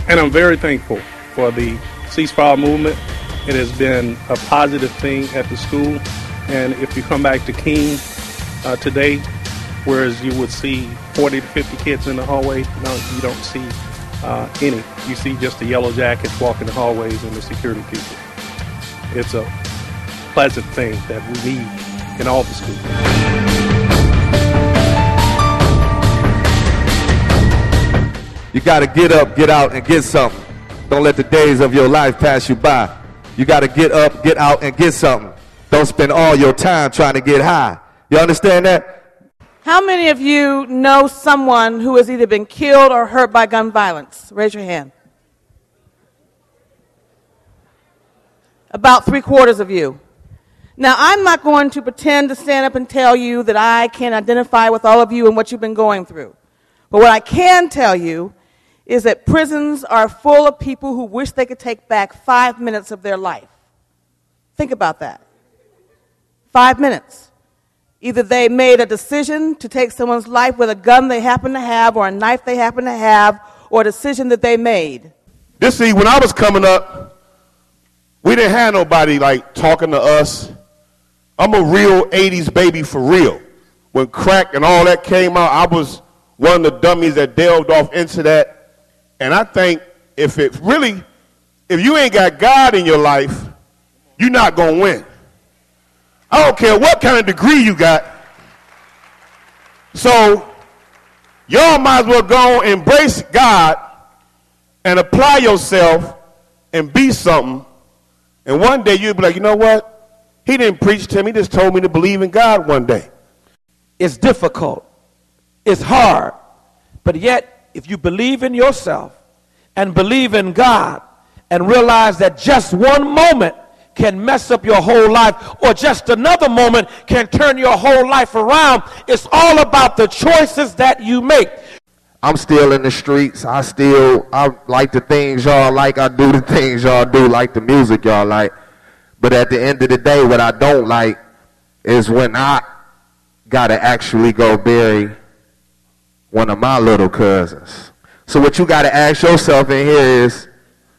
And I'm very thankful for the CeaseFire movement. It has been a positive thing at the school. And if you come back to Keene today, whereas you would see 40 to 50 kids in the hallway, no, you don't see any. You see just the yellow jackets walking the hallways and the security people. It's a pleasant thing that we need in all the schools. You got to get up, get out, and get something. Don't let the days of your life pass you by. You got to get up, get out, and get something. Don't spend all your time trying to get high. You understand that? How many of you know someone who has either been killed or hurt by gun violence? Raise your hand. About 3/4 of you. Now, I'm not going to pretend to stand up and tell you that I can identify with all of you and what you've been going through. But what I can tell you is that prisons are full of people who wish they could take back 5 minutes of their life. Think about that. 5 minutes. Either they made a decision to take someone's life with a gun they happen to have or a knife they happen to have, or a decision that they made. See, when I was coming up, we didn't have nobody like talking to us. I'm a real 80s baby for real. When crack and all that came out, I was one of the dummies that delved off into that. And I think if you ain't got God in your life, you're not going to win. I don't care what kind of degree you got. So y'all might as well go and embrace God and apply yourself and be something. And one day you'll be like, you know what? He didn't preach to me. He just told me to believe in God one day. It's difficult. It's hard. But yet, if you believe in yourself and believe in God and realize that just one moment can mess up your whole life, or just another moment can turn your whole life around, it's all about the choices that you make. I'm still in the streets. I like the things y'all like. I do the things y'all do, like the music y'all like. But at the end of the day, what I don't like is when I gotta actually go bury one of my little cousins. So what you gotta ask yourself in here is,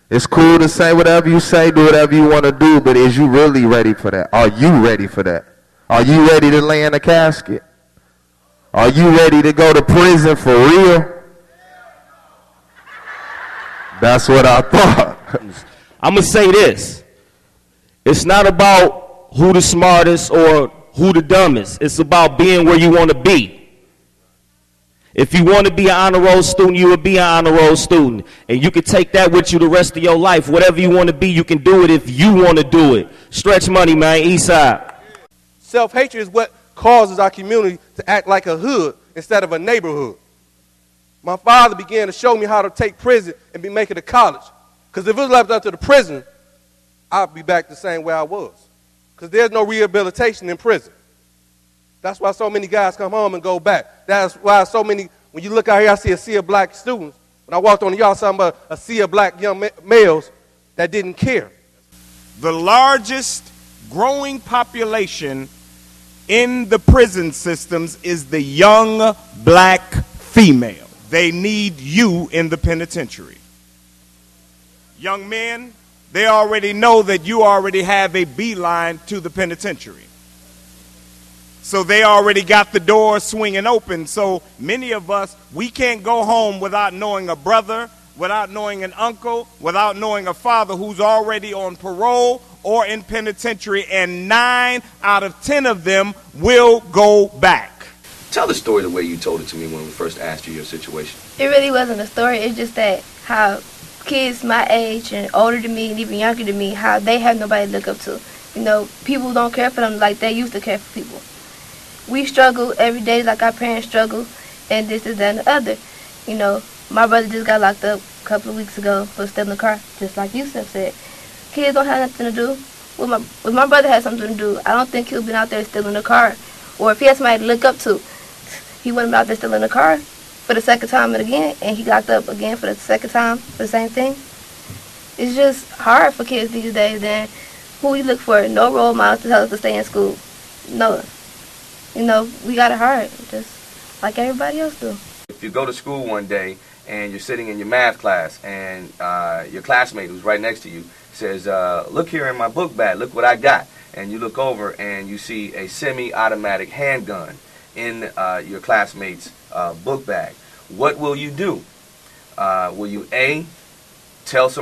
it's cool to say whatever you say, do whatever you want to do, but is you really ready for that? Are you ready for that? Are you ready to lay in a casket? Are you ready to go to prison for real? That's what I thought. I'm going to say this. It's not about who the smartest or who the dumbest. It's about being where you want to be. If you want to be an honor roll student, you will be an honor roll student. And you can take that with you the rest of your life. Whatever you want to be, you can do it if you want to do it. Stretch money, man. East side. Self-hatred is what causes our community to act like a hood instead of a neighborhood. My father began to show me how to take prison and be making it to college. Because if it was left up to the prison, I'd be back the same way I was. Because there's no rehabilitation in prison. That's why so many guys come home and go back. That's why so many, when you look out here, I see a sea of black students. When I walked on the yard, I saw a sea of black young males that didn't care. The largest growing population in the prison systems is the young black female. They need you in the penitentiary. Young men, they already know that you already have a beeline to the penitentiary. So they already got the door swinging open. So many of us, we can't go home without knowing a brother, without knowing an uncle, without knowing a father who's already on parole or in penitentiary, and 9 out of 10 of them will go back. Tell the story the way you told it to me when we first asked you your situation. It really wasn't a story. It's just that how kids my age and older than me and even younger than me, how they have nobody to look up to. You know, people don't care for them like they used to care for people. We struggle every day like our parents struggle, and this is that and the other. You know, my brother just got locked up a couple of weeks ago for stealing a car, just like you said. Kids don't have nothing to do. If my brother had something to do, I don't think he'll been out there stealing a car. Or if he had somebody to look up to, he wouldn't be out there stealing a car for the second time and again, and he locked up again for the second time for the same thing. It's just hard for kids these days. And who we look for? No role models to tell us to stay in school. No. You know, we got it hard, just like everybody else do. If you go to school one day and you're sitting in your math class, and your classmate who's right next to you says, look here in my book bag, look what I got. And you look over and you see a semi-automatic handgun in your classmate's book bag. What will you do? Will you A,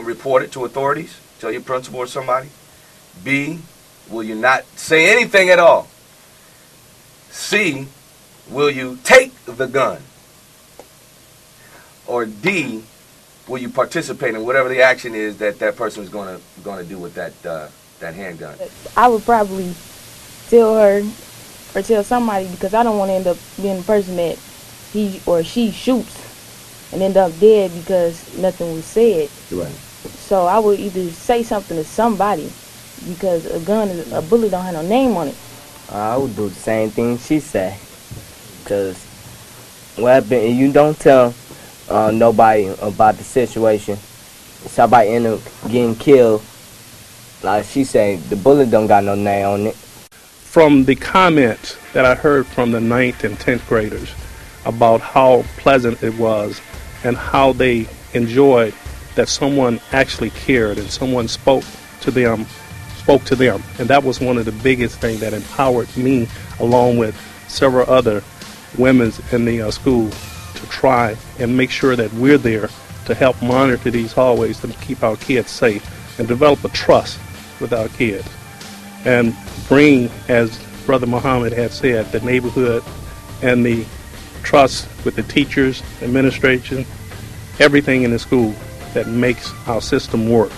report it to authorities, tell your principal or somebody? B, will you not say anything at all? C, will you take the gun? Or D, will you participate in whatever the action is that that person is going to do with that handgun? I would probably tell her or tell somebody, because I don't want to end up being the person that he or she shoots and end up dead because nothing was said. Right. So I would either say something to somebody, because a bullet don't have no name on it. I would do the same thing she said, because what happened, you don't tell nobody about the situation, somebody end up getting killed. Like she said, the bullet don't got no name on it. From the comments that I heard from the 9th and 10th graders about how pleasant it was and how they enjoyed that someone actually cared and someone spoke to them, and that was one of the biggest things that empowered me, along with several other women in the school, to try and make sure that we're there to help monitor these hallways to keep our kids safe and develop a trust with our kids, and bring, as Brother Muhammad had said, the neighborhood and the trust with the teachers, administration, everything in the school that makes our system work.